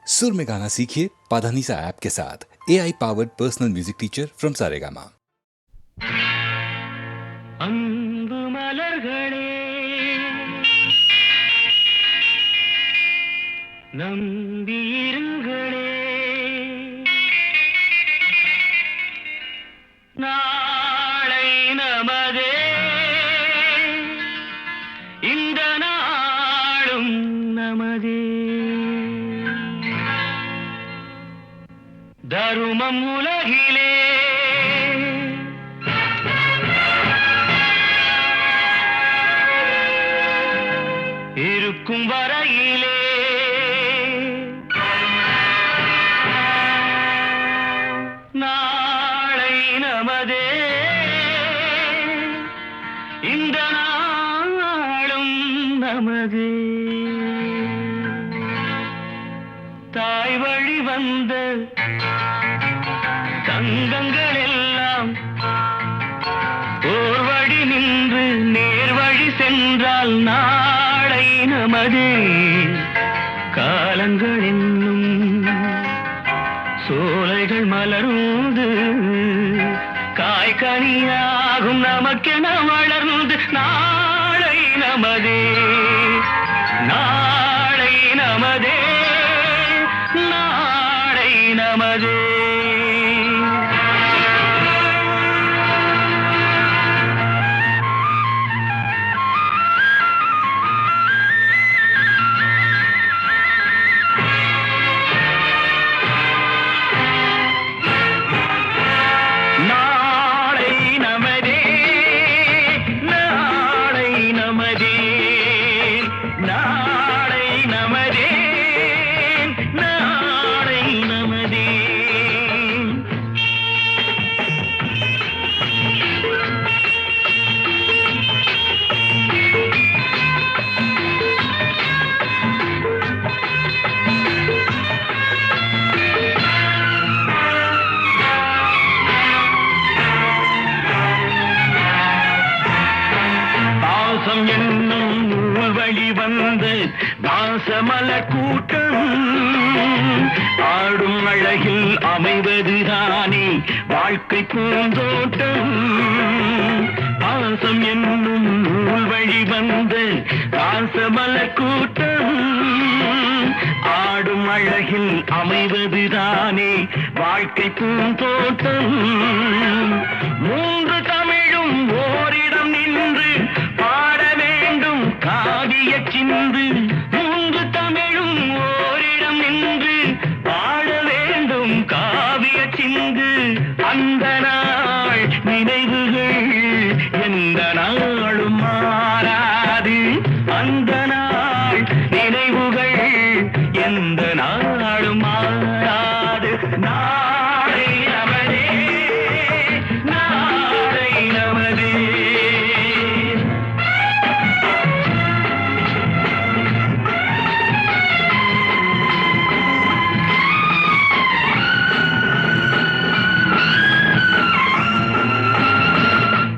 सुर में गाना सीखिए पाधानीसा ऐप के साथ। AI powered personal music teacher from Saregama. அன்பு மலர்களே நம்பியிருங்களே, நாளை நமதே, இந்த நாளும் நமதே. தருமம் உலகிலே இருக்கும் வரையிலே நாளை நமதே, இந்த நாளும் நமதே. தாய் வழி வந்த தங்கங்கள் எல்லாம் ஓர் வழி நின்று நேர் வழி சென்றால் நாளை நமதே. காலங்கள் என்னும் சோலைகள் மலர்ந்து காய்கனியாகும் நமக்கென வளர்ந்து நாளை நமதே, நாளை நமதே, நாளை நமதே. என்னும் நூல் வழி வந்து வாசமலர் கூட்டம் ஆடும் அழகில் அமைவதுதானே வாழ்க்கை பூந்தோட்டம். பாசம் என்னும் நூல் வழி வந்து வாசமலர் கூட்டம் ஆடும் அழகில் அமைவதுதானே வாழ்க்கை பூந்தோட்டம். மூன்று தமிழும் ஓரிடம் நின்று பாட வேண்டும் காவிய சிந்து. மூன்று தமிழும் ஓரிடம் நின்று பாட வேண்டும் காவிய சிந்து. அந்த நாள் நினைவுகள் எந்த நாளும் மாறாது. அந்த நாள் நினைவுகள் எந்த நாளும் மாறாது. நாளை நமதே, நாளை நமதே.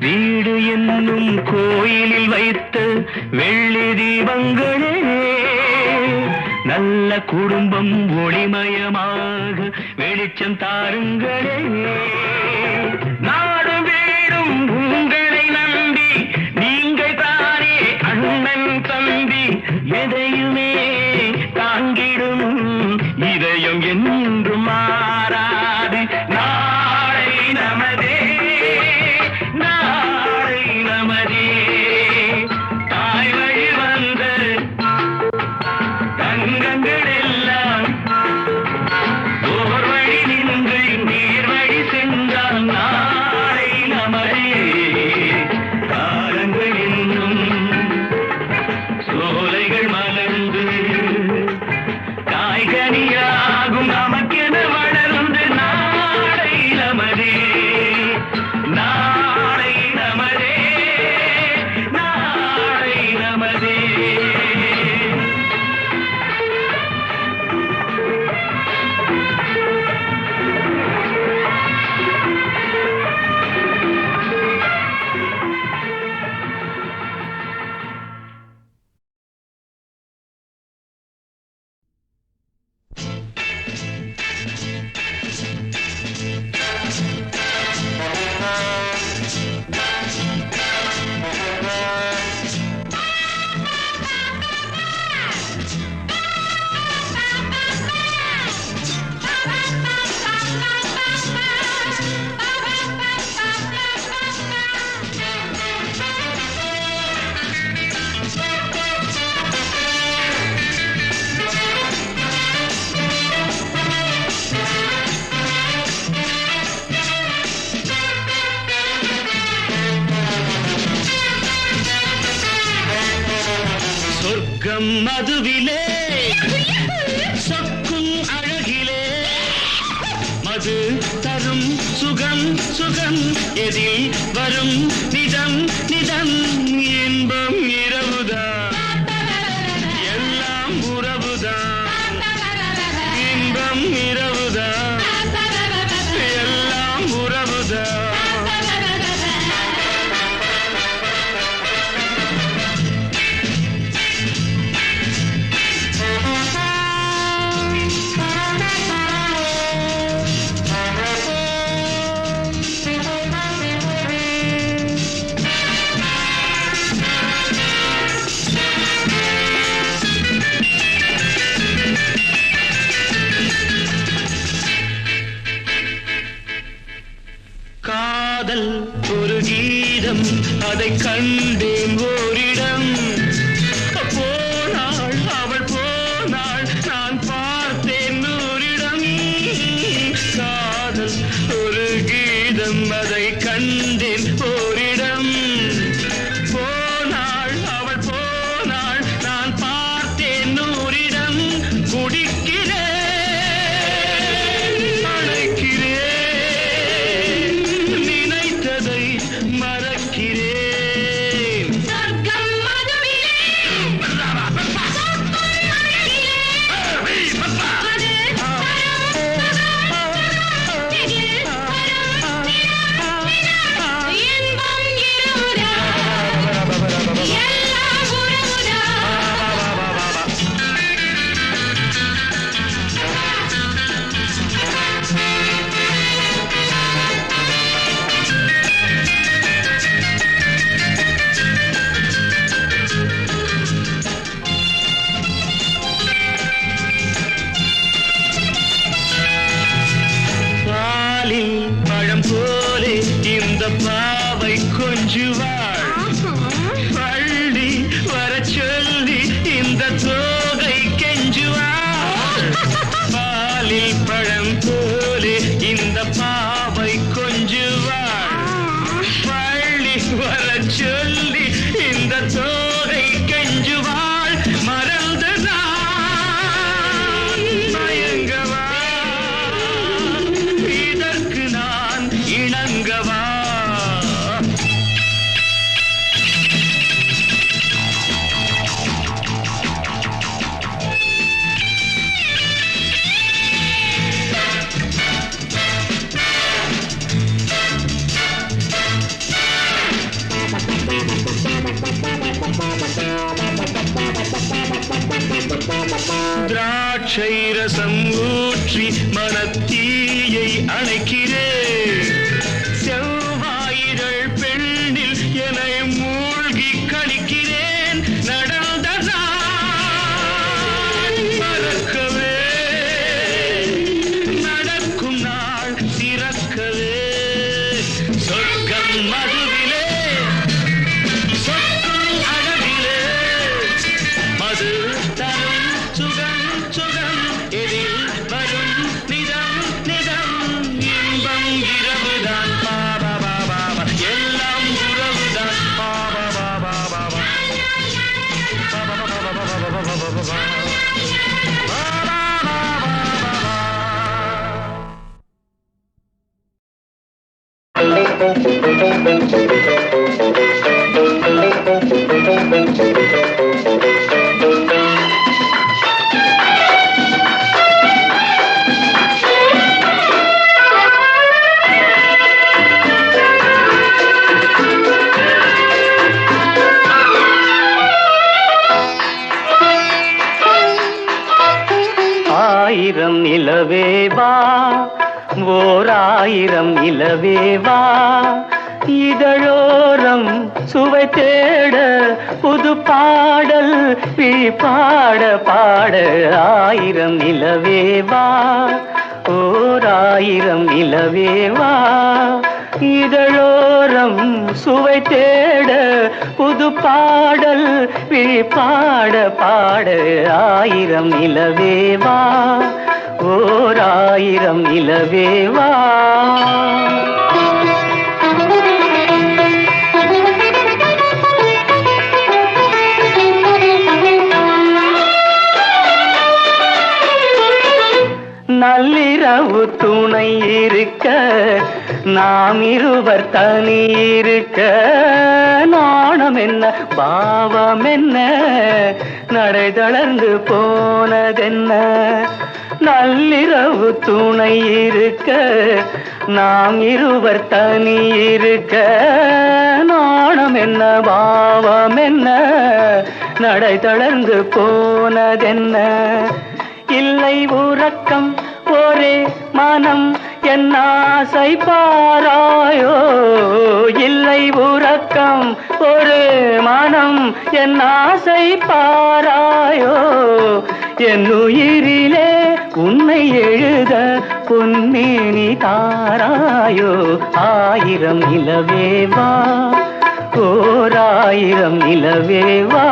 வீடு என்னும் கோயிலில் வைத்த வெள்ளி தீபங்களே, நல்ல குடும்பம் ஒளிமயமாக வெளிச்சம் தாருங்களே. நாடு வீடும் உங்களை நம்பி நீங்கள் தானே அண்ணன் தம்பி. எதையுமே தாங்கிடும் இதயம் என்றும் மாறாது. நாளை நமதே, நாளை நமதே. தாய் வழி வந்த தங்கங்கள் எல்லாம் ஓர் வழி நின்று நேர் வழி சென்றால் நாளை நமதே. காலங்கள் என்னும் சோலைகள் மலர்ந்து காய்கனியாகும் நமக்கென வளர்ந்து நாளை நமதே, நாளை நமதே, நாளை நமதே. சொர்க்கம் மதுவிலே சொக்கும் அழகிலே மது தரும் சுகம் சுகம் எதில் வரும் நிதம் நிதம் இன்பம் இரவுதான் எல்லாம் உறவுதான் இன்பம் இரவுதான் எல்லாம் உறவுதான் காதல் ஒரு கீதம் அதை கண்டேன் ஓரிடம் போனாள் அவள் போனாள் நான் பார்த்தேன் நூறிடம் காதல் ஒரு கீதம் அதை கண்டேன் ஓரிடம் போனாள் அவள் போனாள் நான் பார்த்தேன் நூறிடம் குடிக்கிறேன் பழம் போலே இந்த பாவை கொஞ்சுவாள் பள்ளி வர சொல்லி இந்த தோகை கெஞ்சுவாள் பாலில் பழம் போலே இந்த பாவை கொஞ்சுவாள் பள்ளி வர சொல்லி இந்த தோகை கெஞ்சுவாள் மறந்து நான் மயங்கவா இதற்கு நான் இணங்கவா திராட்சை ரசம் ஊற்றி மனத்தீயை அணைக்கிறேன் செவ்வாயிரள் பெண்ணில் என்னை மூழ்கி கழிக்கிறேன் நடந்த நாள் மறக்கவே நடக்கும் நாள் திறக்கவே சொர்க்கம் மதுவிலே சொர்க்கம் அழகிலே மது தரும் சுகம் சுகம் எதில் வரும் நிதம் நிதம் இன்பம் இரவுதான் பாபா பாபா எல்லாம் உறவுதான் பாபா பாபா பாபா ஆயிரம் நிலவேவா ஓர் ஆயிரம் நிலவேவா இதழோரம் சுவை தேட புது பாடல் பாட பாட ஆயிரம் நிலவேவா ஓர் ஆயிரம் நிலவேவா இதழோரம் சுவை தேட புது பாடல் பாட பாட ஆயிரம் நிலவேவா ஓர் ஆயிரம் நிலவேவா நள்ளிரவு துணை இருக்க நாம் இருவர் தனி இருக்க நாணம் என்ன பாவம் என்ன நடை தளர்ந்து போனதென்ன நள்ளிரவு துணை இருக்க நாம் இருவர் தனி இருக்க நாணம் என்ன பாவம் என்ன நடை தளர்ந்து போனதென்ன இல்லை உறக்கம் ஒரே மனம் என் ஆசை பாராயோ இல்லை உறக்கம் ஒரு மனம் என் ஆசை பாராயோ என் உயிரிலே உன்னை எழுத பொன்னேனி தாராயோ ஆயிரம் நிலவேவா ஓராயிரம் நிலவேவா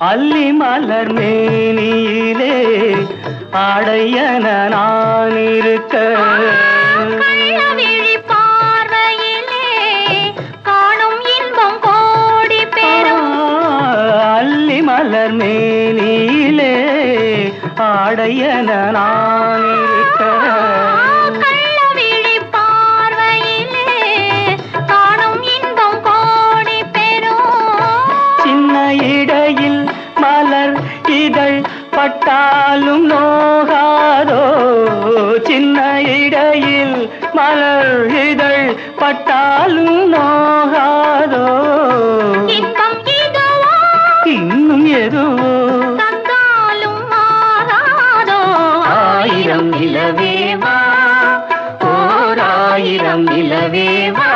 அல்லி மலர் மேனியிலே ஆடையன நான் இருக்க பார்வையிலே காணும் இன்பம் கோடி பெறும் அல்லி மலர் மேனியிலே ஆடையன நான் இருக்க இடையில் மலர் இதழ் பட்டாலும் நோகாதோ சின்ன இடையில் மலர் இதழ் பட்டாலும் நோகாதோ இன்பம் இதுவோ இன்னும் எதுவோ தந்தாலும் மாறாதோ ஆயிரம் நிலவேவா ஓராயிரம் நிலவேவா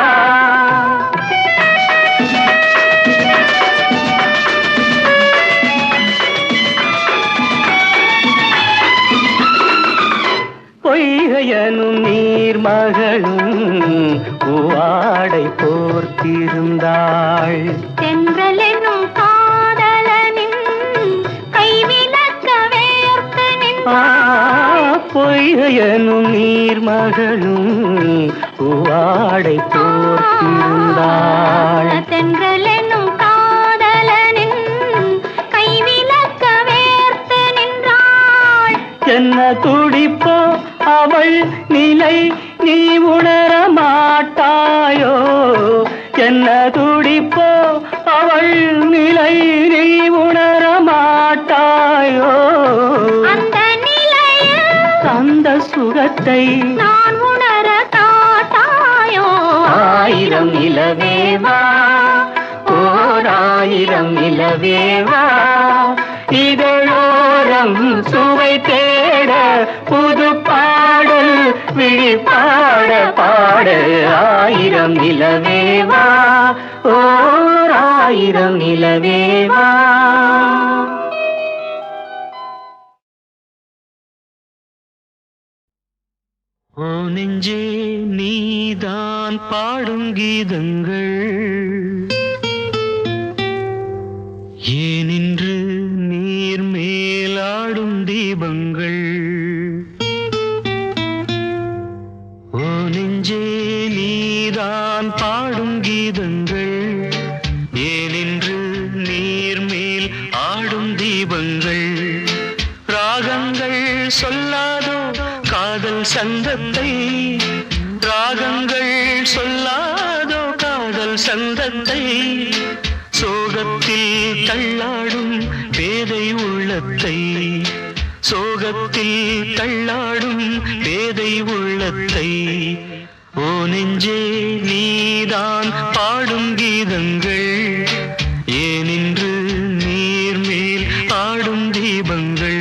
பொய்கையனும் நீர்மகளும் பூவாடை போர்த்திருந்தாள் தென்றல் என்னும் காதலனின் கைவிலக்க வேர்த்து நின்றாள் பொய்கையனும் நீர்மகளும் பூவாடை போர்த்திருந்தாள் தென்றல் என்னும் காதலனின் கைவிலக்க வேர்த்து நின்றாள் என்ன துடிப்போ அவள் நிலை நீ உணர மாட்டாயோ என்ன துடிப்போ அவள் நிலை நீ உணர மாட்டாயோ அந்த நிலையில் அந்த சுகத்தை நான் உணர காட்டாயோ ஆயிரம் நிலவேவா ஓராயிரம் நிலவேவா இதழோரம் சுவை தேட புது பாடல் விழி பாட பாட ஆயிரம் நிலவேவா ஓராயிரம் நிலவேவா ஓ நெஞ்சே நீதான் பாடும் கீதங்கள் ஏனின்று நீர் மேலாடும் தீபங்கள் ஓ நெஞ்சே நீதான் பாடும் கீதங்கள் ஏனின்று நீர் மேல் ஆடும் தீபங்கள் ராகங்கள் சொல்லாதோ காதல் சந்தத்தை ராகங்கள் சொல்லாதோ காதல் சந்தத்தை சோகத்தில் தள்ளாடும் பேதை உள்ளத்தை சோகத்தில் தள்ளாடும் பேதை உள்ளத்தை ஓ நெஞ்சே நீதான் பாடும் கீதங்கள் ஏனின்று நீர் மேல் ஆடும் தீபங்கள்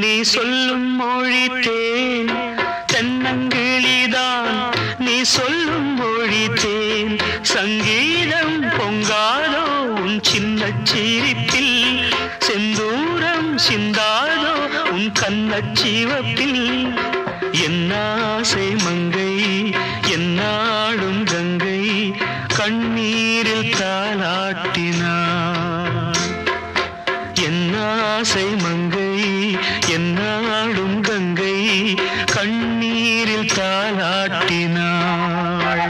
நீ சொல்லும் மொழி தேன் தென்னங்கிளிதான் நீ சொல்லும் மொழி தேன் சங்கீதம் பொங்காதோ உன் சின்ன சிரிப்பில் செந்தூரம் சிந்தாதோ உன் கண்ணச் சிவப்பில் என்னாசை மங்கை என்னாடும் கங்கை கண்ணீரில் தாலாட்டினார் என்னாசை மங்கை என்னாடும் கங்கை கண்ணீரில் தாலாட்டினாள்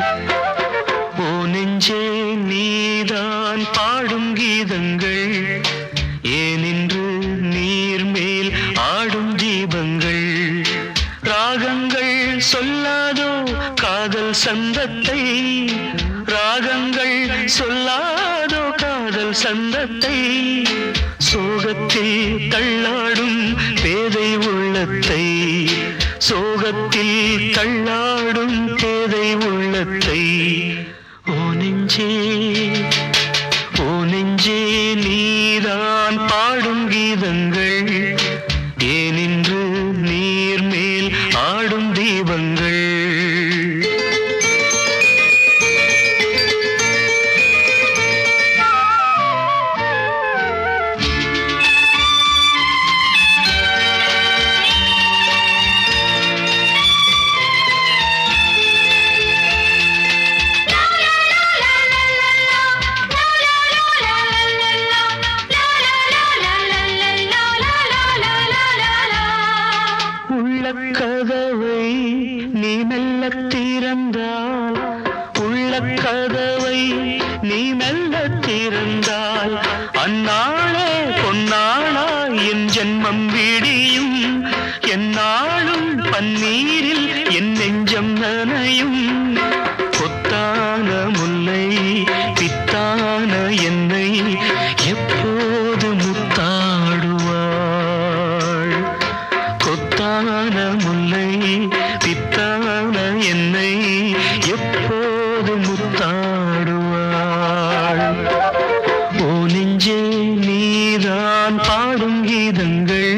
ஓ நெஞ்சே நீதான் பாடும் கீதங்கள் ஏனின்று நீர் மேல் ஆடும் தீபங்கள் ராகங்கள் சொல்லாதோ காதல் சந்தத்தை ராகங்கள் சொல்லாதோ காதல் சந்தத்தை சோகத்தில் தள்ளாடும் பேதை உள்ளத்தை சோகத்தில் தள்ளாடும் பேதை உள்ளத்தை ஓ நெஞ்சே நீதான் பாடும் கீதங்கள் ஏனின்று நீர் மேல் ஆடும் தீபங்கள் கதவை நீ மெல்ல திறந்தால் உள்ள கதவை நீ மெல்ல திறந்தால் அந்நாளே பொன்னாளா என் ஜென்மம் விடியும் எந்நாளும் பன்னீரில் என் நெஞ்சம் நனையும் கொத்தான முல்லை பித்தான என்னை எப்போது முத்தாடுவாள் கொத்தான முல்லை பித்தான என்னை எப்போது முத்தாடுவாள் ஓ நெஞ்சே நீதான் பாடும் கீதங்கள்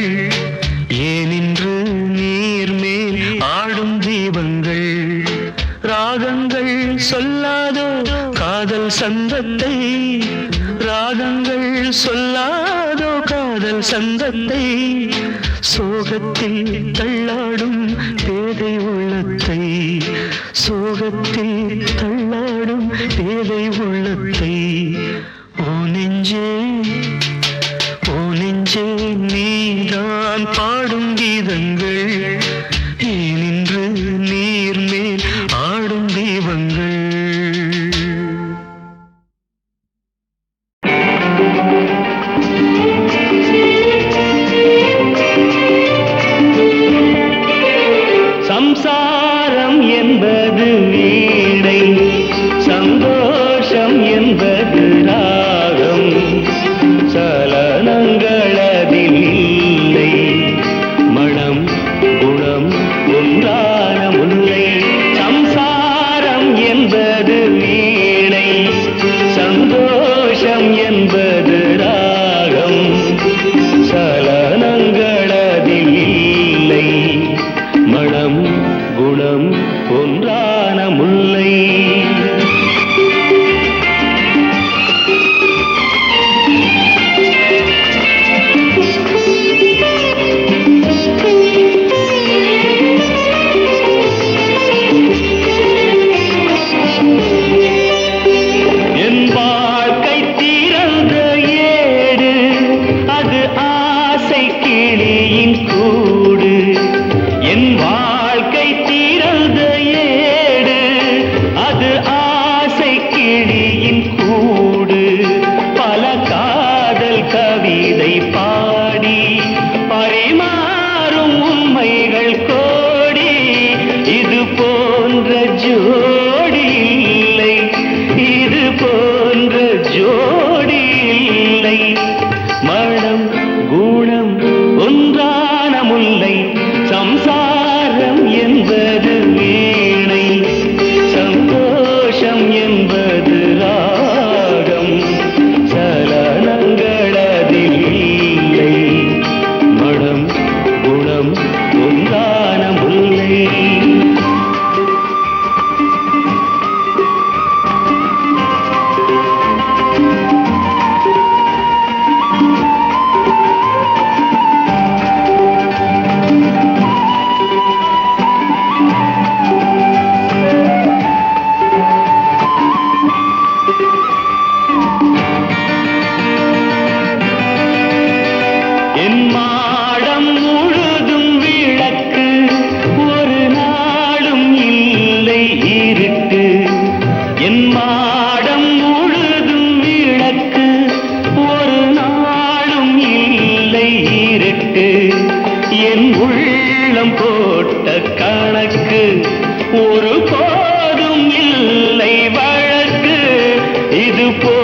ஏனின்று நீர் மேல் ஆடும் தீபங்கள் ராகங்கள் சொல்லாதோ காதல் சந்தத்தை ராகங்கள் சொல்லாதோ காதல் சந்தத்தை சோகத்தில் தள்ளாடும் பேதை உள்ளத்தை சோகத்தில் தள்ளாடும் பேதை உள்ளத்தை ஓ நெஞ்சே நீதான் பாடும் கீதங்கள் ஏனின்று நீர் மேல் ஆடும் தீபங்கள் சம்சாரம் என்பது வீணை சந்தோஷம் என்பது ராகம் சலனங்களதில் இல்லை மனம் குணம் ஒன்றான முல்லை சம்சாரம் என்பது வீணை சந்தோஷம்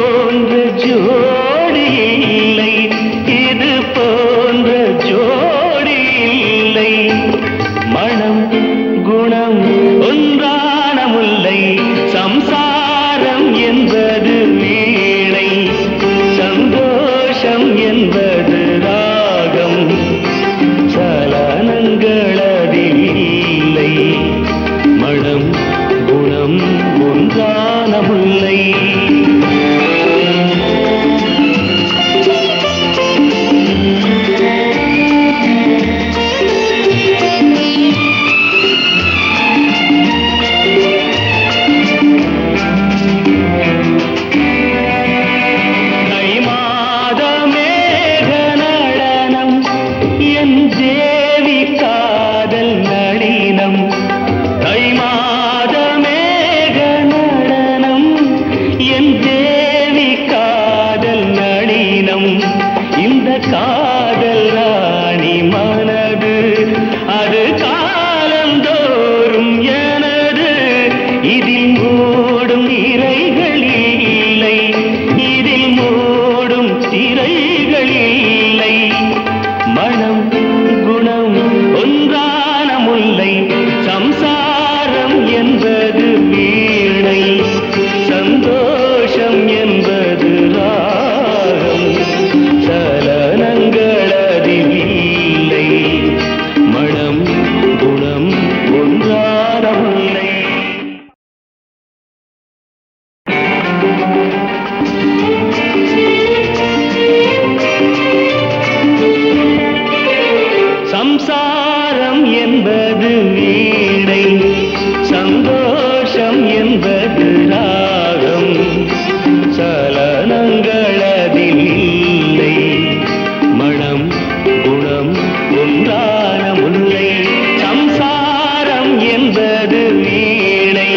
போன்ற ஜோடி இல்லை, இது போன்ற ஜோடி இல்லை. மனம் குணம் ஒன்றான முல்லை, சம்சாரம் என்பது வீணை, சந்தோஷம் என்பது ராகம், சலனங்கள் அதில் இல்லை. மனம் குணம் ஒன்றான முல்லை. இந்த காதல் ராணி மனது அது காலந்தோறும் எனது, இதில் மூடும் திரைகள் இல்லை, இதில் மூடும் திரைகள் இல்லை. மனம் குணம் ஒன்றான முல்லை, சம்சாரம் என்பது வீணை, சந்தோஷம் என்பது ராகம், சலனங்கள் அதில் இல்லை. மனம் குணம் ஒன்றான முல்லை. சம்சாரம் என்பது வீணை, சந்தோஷம் என்பது ராகம், சலனங்கள் அதில் இல்லை. மனம் குணம் ஒன்றான முல்லை. சம்சாரம் என்பது வீணை,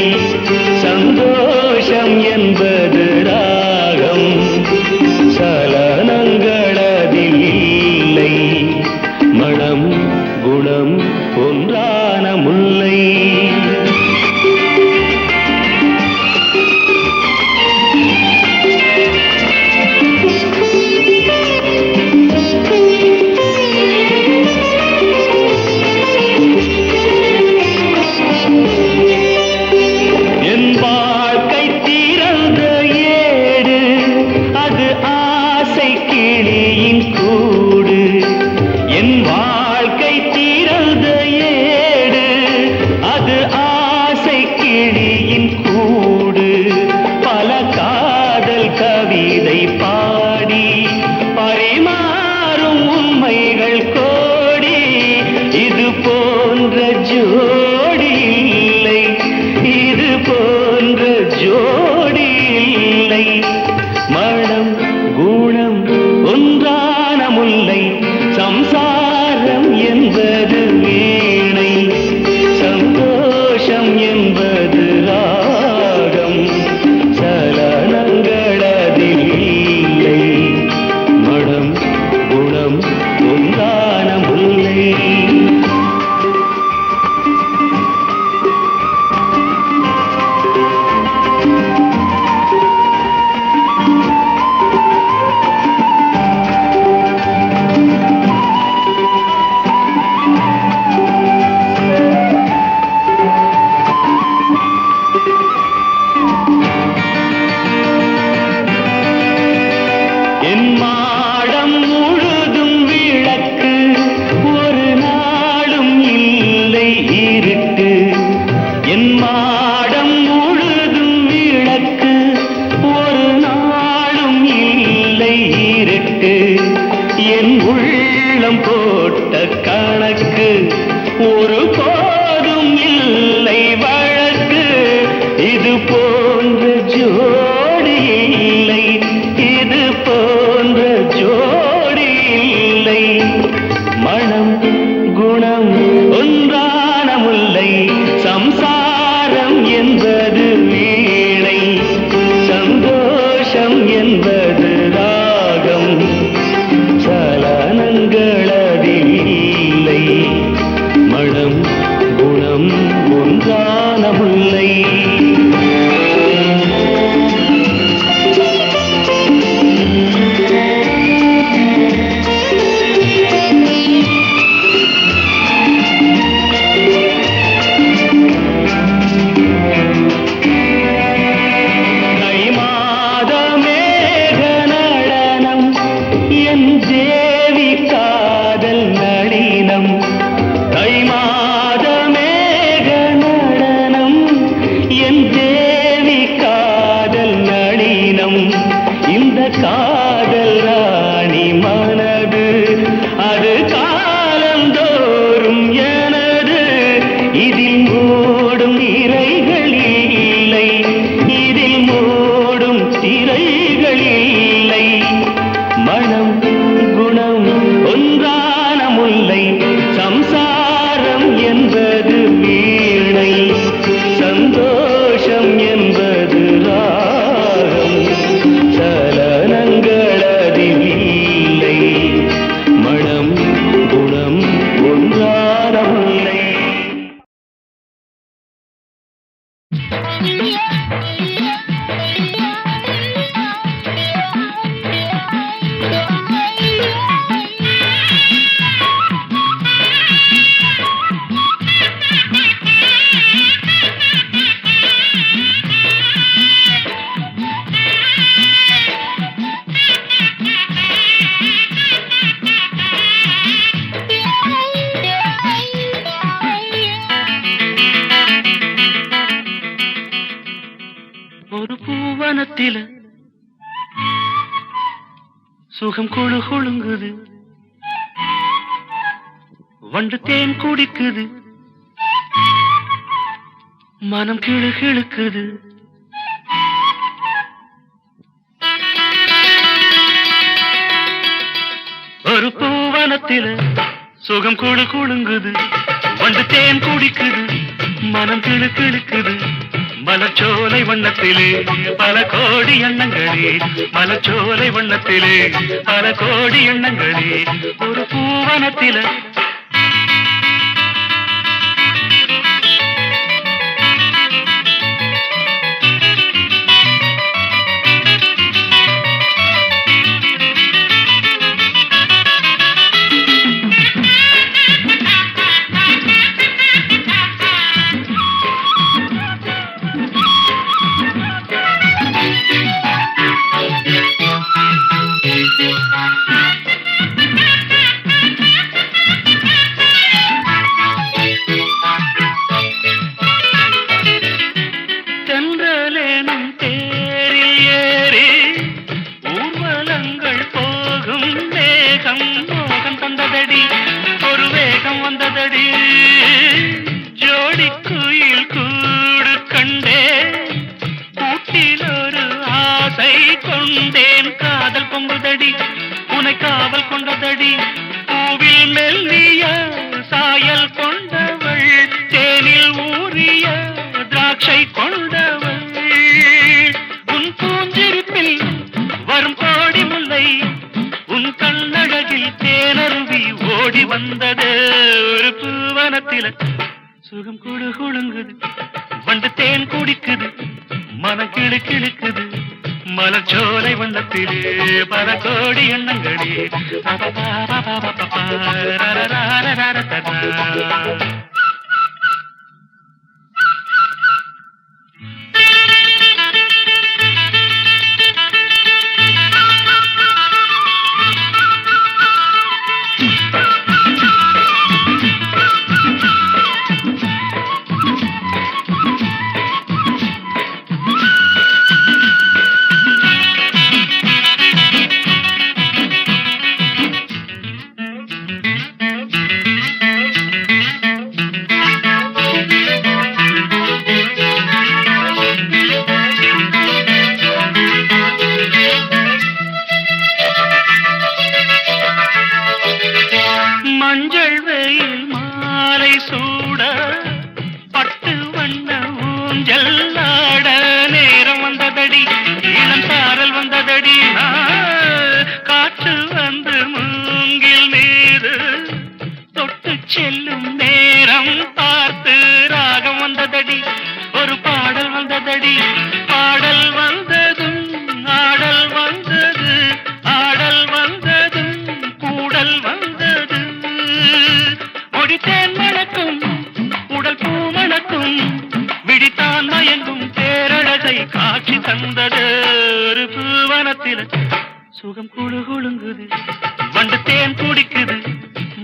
சந்தோஷம் என்பது ராகம், சலனங்கள் அதில் இல்லை. மனம் குணம் ஒன்றான முல்லை. என் வாழ்க்கை திறந்த ஏடு, அது ஆசை கிளியின் கூடு. என் வாழ்க்கை திறந்த ஏடு, அது ஆசை கிளியின் கூடு. பல காதல் கவிதை பாடி பரிமாறும் உண்மைகள் கோடி, இது போன்ற ஜோடி இல்லை, இது போன்ற ஜோடி இல்லை. மனம் குணம் ஒன்றான முல்லை, சம்சாரம் என்பது வீணை, சந்தோஷம் என்பது ராகம், சலனங்கள் அதில் இல்லை. மனம் குணம் ஒன்றான முல்லை. என் மாடம் முழுதும் விளக்கு, ஒரு நாளும் இல்லை இருட்டு. என் மாடம் முழுதும் விளக்கு, ஒரு நாளும் இல்லை இருட்டு. என் உள்ளம் போட்ட கணக்கு, ஒரு போதும் இல்லை வழக்கு, இது போன்ற ஜோடி இல்லை, இது போன்ற ஜோடி இல்லை. மனம் குணம் ஒன்றான முல்லை, சம்சாரம் என்பது வீணை, சந்தோஷம் என்பது ராகம், சலனங்கள் அதில் இல்லை. மனம் குணம் ஒன்றான முல்லை. காதல் ராணி மனது அது காலந்தோறும் எனது இதில் மூடும் இறைகள் இல்லை இதில் மூடும் திரைகள் இல்லை மனம் குணம் ஒன்றான முல்லை சம்சாரம் என்பது வீணை சந்தோஷம் என்பது ராகம் சலனங்கள் அதில் இல்லை மனம் குணம் ஒன்றான முல்லை. ஒரு பூவனத்தில சுகம் குழு குழுங்குது வண்டு தேன் குடிக்குது மனம் கிழு கிழுக்குது ஒரு பூவனத்தில சுகம் குழு குழுங்குது வண்டு தேன் குடிக்குது மனம் கிழு கிழுக்குது மலச்சோலை வண்ணத்திலே பல கோடி எண்ணங்களே மலச்சோலை வண்ணத்திலே பல கோடி எண்ணங்களே ஒரு பூவனத்திலே ஜோடி குயில் கூடு கண்டே கூட்டில் ஒரு ஆசை கொண்டேன் காதல் பொங்குதடி உனை காவல் கொண்டதடி பூவில் மெல்லிய சாயல் கொண்டவள் தேனில் ஊறிய திராட்சை கொண்டவள் உன் பூஞ்சிருப்பில் வரும் கோடி முல்லை உன் கண்ணழகில் தேனருவி ஓடி வந்தது ஒரு பூவனத்தில சுகம் குழு குழுங்குது வண்டு தேன் குடிக்குது மனம் கிழு கிழுக்குது மலச்சோலை வண்ணத்திலே பல கோடி எண்ணங்களே மஞ்சள் வெயில் மாலை சூட பட்டு வண்ண ஊஞ்சல் ஆட நேரம் வந்ததடி இளம் சாரல் வந்ததடி காற்று வந்து மூங்கில் மீது தொட்டு செல்லும் நேரம் பார்த்து ராகம் வந்ததடி ஒரு பாடல் வந்ததடி பாடல் வந்ததும் ஆடல் வந்தது ஆடல் வந்ததும் கூடல் வந்தது முடித்தேன் மணக்கும் உடல் பூ மணக்கும் விடித்தான் மயங்கும் பேரழகை காட்சி தந்தது ஒரு பூவனத்தில் சுகம் குழு குழுங்குது வண்டு தேன் குடிக்குது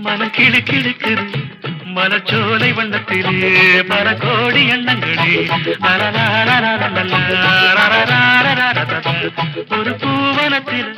மனம் கிழு கிழக்குது மலச்சோலை வண்ணத்திலே பல கோடி எண்ணங்களே ஒரு பூவனத்தில்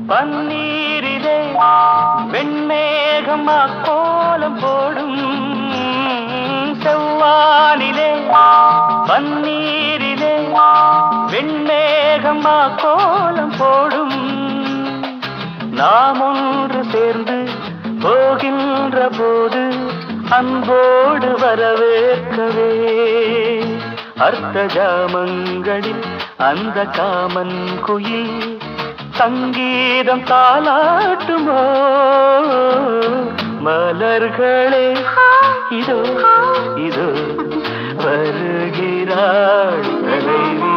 பன்னீரிலே வெண்மேகமா கோலம் போடும் செவ்வானிலே பன்னீரிலே வெண்மேகமா கோலம் போடும் நாம் ஒன்று சேர்ந்து போகின்ற போது அன்போடு வரவேற்கவே அர்த்த ஜாமங்களில் அந்த காமன் குயில் சங்கீதம் தாலாட்டுமோ மலர்களே இதோ இதோ வருகிறாள் தலைவி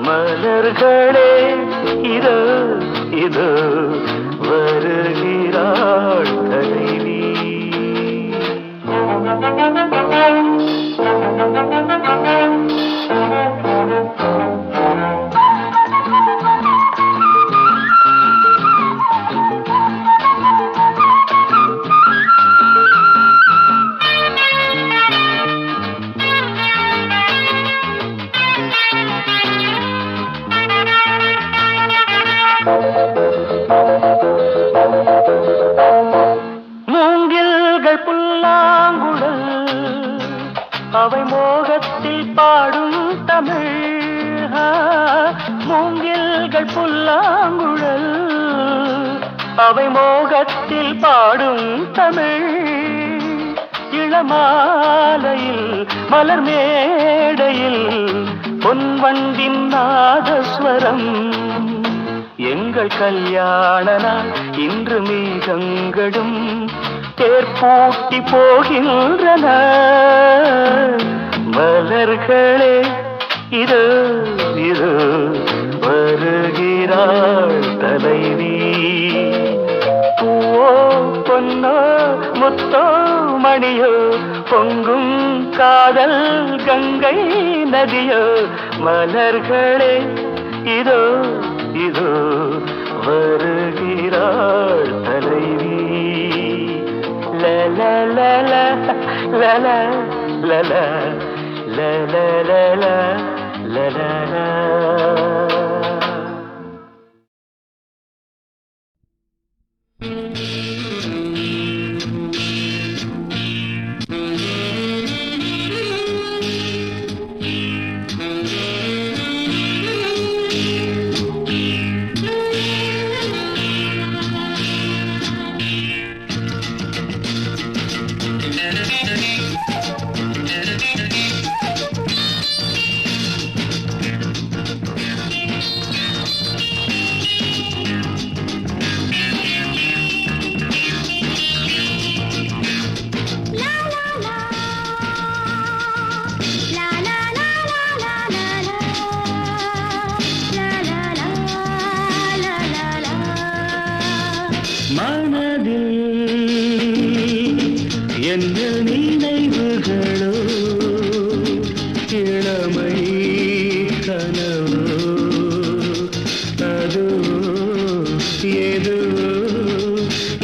மலர்களே இதோ இதோ வருகிறாள் தலைவி மூங்கில்கள் புல்லாங்குழல் அவை மோகத்தில் பாடும் தமிழ் மூங்கில்கள் புல்லாங்குழல் அவை மோகத்தில் பாடும் தமிழ் இளமாலையில் மலர் மேடையில் பொன்வண்டின் நாதஸ்வரம் எங்கள் கல்யாண நாள் இன்று மேகங்களும் தேர்பூட்டி போகின்றன மலர்களே இது இது வருகிறாள் தலைவி பூவோ பொன்னோ முத்தோ மணியோ பொங்கும் காதல் கங்கை நதியோ மலர்களே இதோ இதோ வருகிறாள் தலைவி லல லல லல லல லல லல லல என்ன நினைவுகளோ இளமை கனவோ அதோ ஏதோ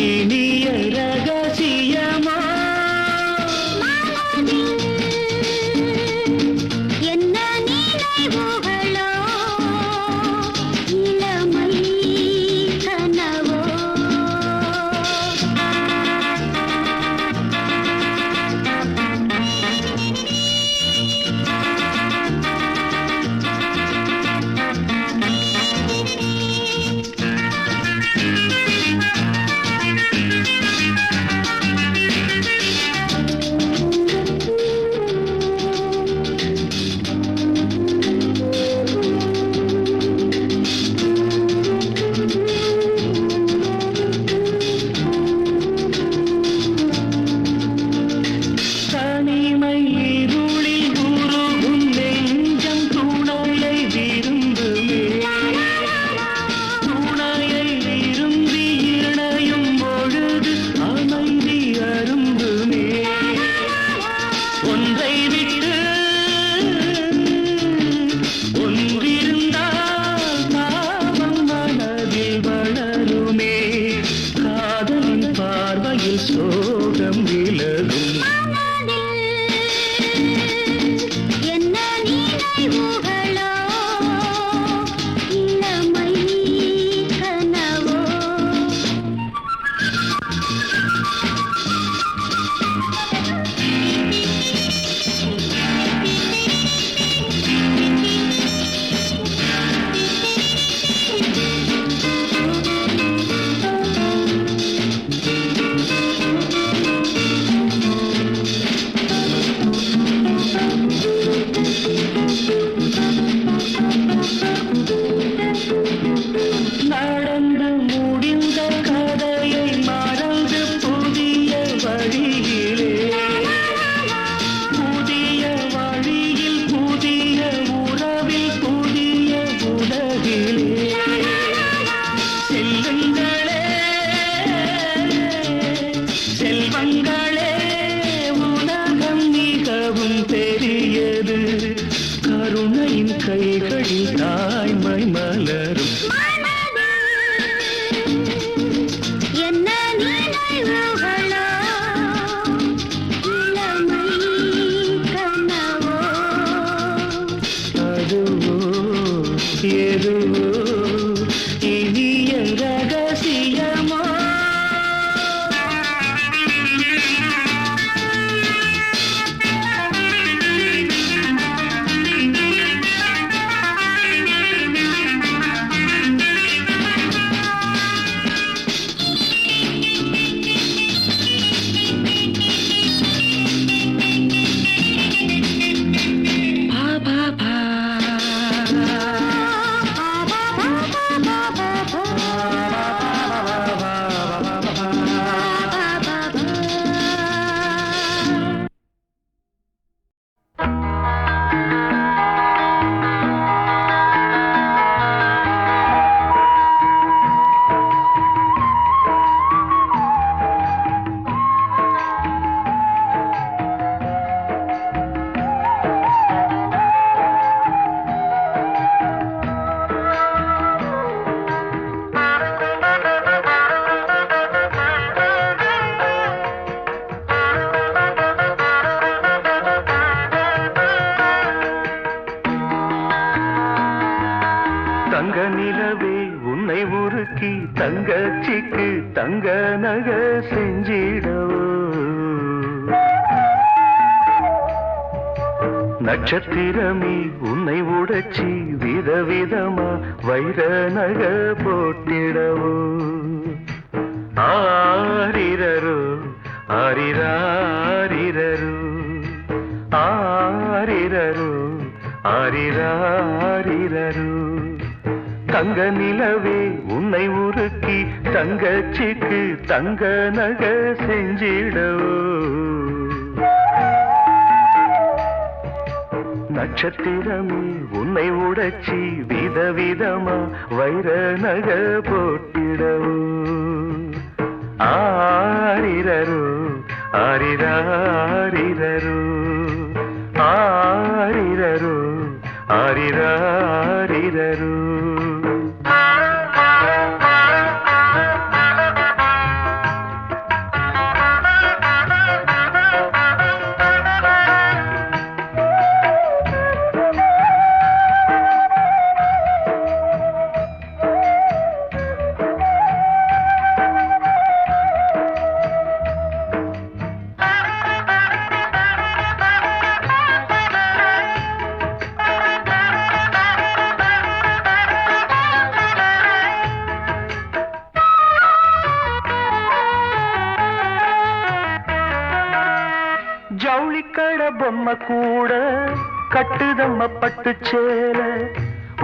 இனிய ரகசியமா என்ன நினைவுகளோ இளமை கனவோ தனிமை இருளில் உருகும் நெஞ்சம் துணையை விரும்புமே துணையை விரும்பி இணையும் பொழுது அமைதி அரும்புமே ஒன்றை விட்டு ஒன்றிருந்தால் தாபம் மனதில் வளருமே காதலின் பார்வையில் சோகம் விலகும் என்ன நினைவுகளோ இளமை கனவோ நடந்து முடிந்த கதையை மறந்து புதிய வழியிலே புதிய வழியில் புதிய உறவில் புதிய உலகிலே செல்லுங்களே செல்வங்களே உலகம் மிகவும் பெரியது கருணையின் கைகளில் தாய்மை மலரும் என்ன நினைவுகளோ இளமை கனவோ அதுவோ எதுவோ இனிய ரகசியமா தங்க நிலவே உன்னை உருக்கி தங்கச்சிக்கு தங்க நக செஞ்சிடவோ நட்சத்திரமே உன்னை உடைச்சி விதவிதமா வைர நக போட்டிடவோ ஆரிரரு ஆரிராரிரரு ஆரிரரு ஆரிராரிரரு தங்க நிலவே உன்னை உருக்கி தங்கச்சிக்கு தங்க நக செஞ்சிடவோ நட்சத்திரமே உன்னை உடைச்சி விதவிதமா வைர நக போட்டிடவோ ஆரிரரு ஆரிராரிரரு ஆரிரரு ஆரிராரிரரு. ஜவுளிக்கட பொம்மை கூட கட்டுதம்ம பட்டு சேல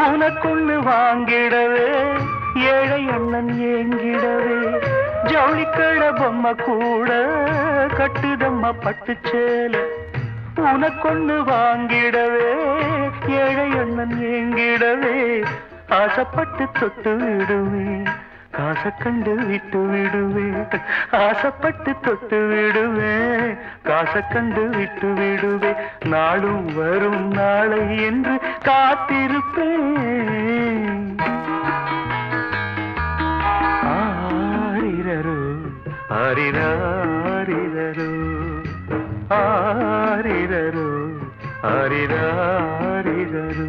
உனக்குன்னு வாங்கிடவே ஏழை அண்ணன் ஏங்கிடவே. ஜவுளிக்கட பொம்மை கூட கட்டுதம்ம பட்டு சேல உனக்கொன்னு வாங்கிடவே ஏழை அண்ணன் ஏங்கிடவே. ஆசைப்பட்டு தொட்டு விடுவேன் காசை கண்டு விட்டு விடுவேன். ஆசைப்பட்டு தொட்டு விடுவேன் காசை கண்டு விட்டு விடுவேன். நாளும் வரும் நாளை என்று காத்திருப்பேன். ஆரிரரு ஆரிராரிரரு ஆரிரரு ஆரிராரிரரு.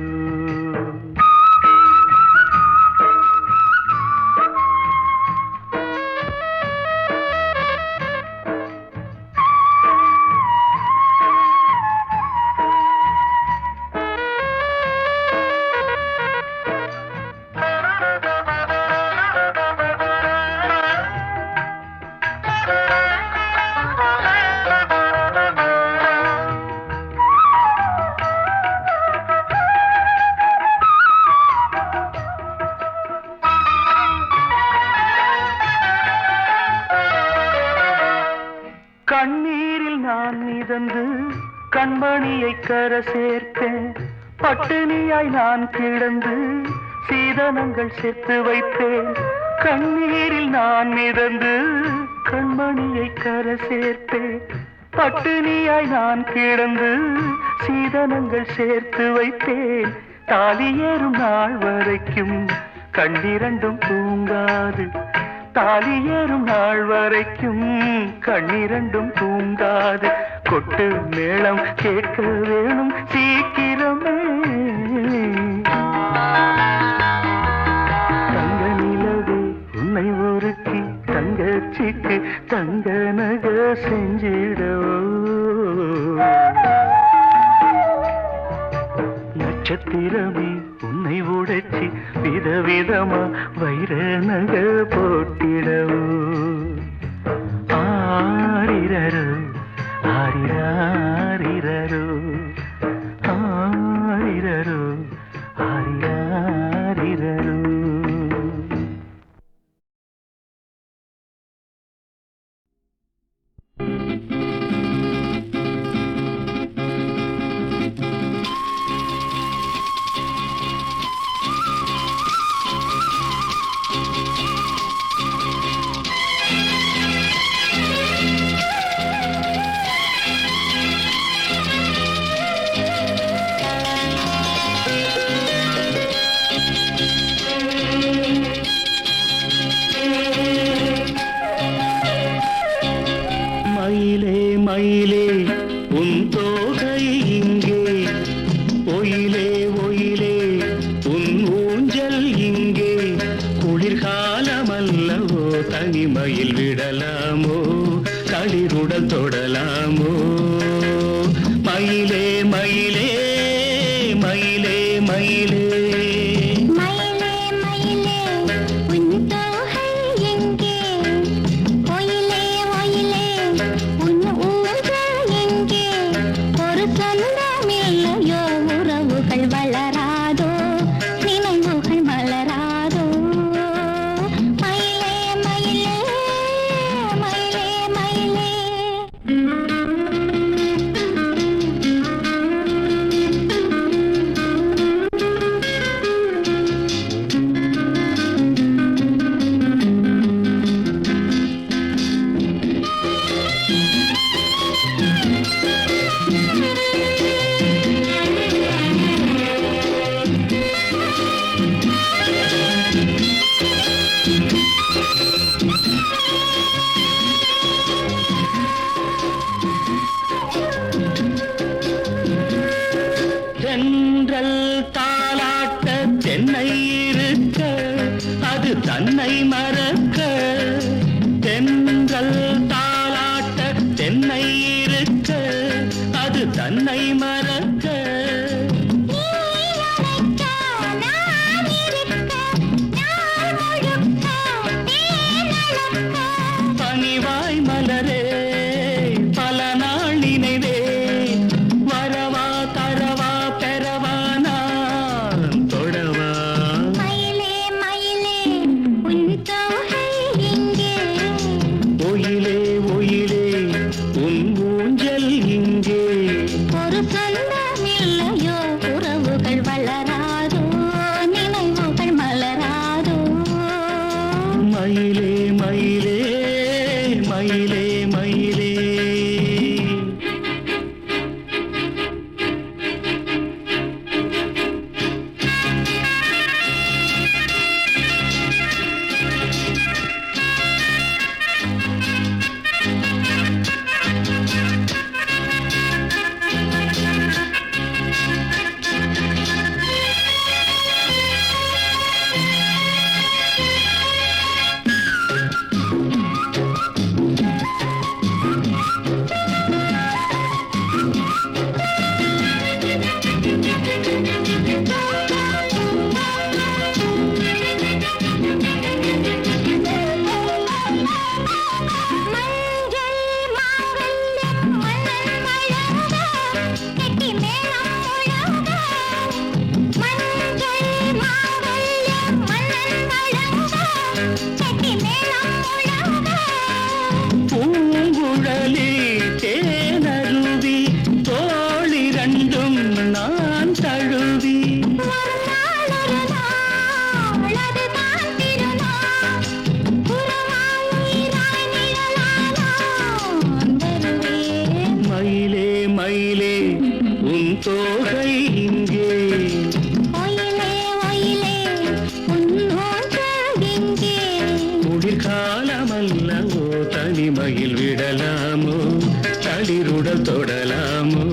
கண்ணீரில் நான் மிதந்து கண்மணியை கர சேர்த்தேன். பட்டினியாய் நான் கிடந்து சீதனங்கள் சேர்த்து வைத்தேன். கண்ணீரில் நான் மிதந்து கண்மணியை கர சேர்த்தேன். பட்டினியாய் நான் கிடந்து சீதனங்கள் சேர்த்து வைத்தேன். தாலி ஏறும் நாள் வரைக்கும் கண்ணிரண்டும் தூங்காது. தாலி ஏறும் நாள் வரைக்கும் கண்ணிரண்டும் தூங்காது. கொட்டு மேளம் கேட்க வேணும் சீக்கிரமே. தங்க நிலவே உன்னை ஒருக்கி தங்கச்சிக்கு தங்க நக செஞ்சிடவோ. நட்சத்திரமே உன்னை உடைச்சி விதவிதமா வைர நக போட்டிடவோ. ஆரிரரு ஆரிராரிரரு ஆரிரரு ஆரிராரிரரு. மயிலே மயிலே உன் தோகை இங்கே, ஒயிலே ஒயிலே உன் ஊஞ்சல் இங்கே. குளிர்காலமல்லவோ தனிமையில் விடலாமோ, தளிருடன் தொடலாமோ. மயிலே மயிலே மயிலே மயிலே தன்னை மறக்க தென்றல் தாளாட்ட தென்னை இருக்க அது தன்னை மறக்க நீ அழைக்க நான் இருக்க நாள் முழுக்க தேனளக்க பனிவாய் மலரே பல நாள் நினைவே வரவா தரவா பெறவா நான் தொடவா மயிலே மயிலே உன் தோகை எங்கே ஒயிலே ஒயிலே உன் ஊஞ்சல் இங்கே ஒரு சொந்தமில்லையோ உறவுகள் வளராதோ நினைவுகள் மலராதோ மயிலே மயிலே மயிலே மயிலே மஞ்சள் மாங்கல்யம் மன்னன் வழங்க கெட்டி மேளம் முழங்க மஞ்சள் மாங்கல்யம் மன்னன் வழங்க கெட்டி மேளம் முழங்க பூங்குழலி தேனருவி தோளிரண்டும் நான் தழுவி ஒரு நாள் அதுதான் திருநாள் உறவாய் உயிராய் நிழலானான் வருவேன் மயிலே மயிலே உன் தோகை இங்கே ஒயிலே ஒயிலே உன் ஊஞ்சல் எங்கே குளிர்காலமல்லவோ தனிமையில் விடலாமோ தளிருடல் தொடலாமோ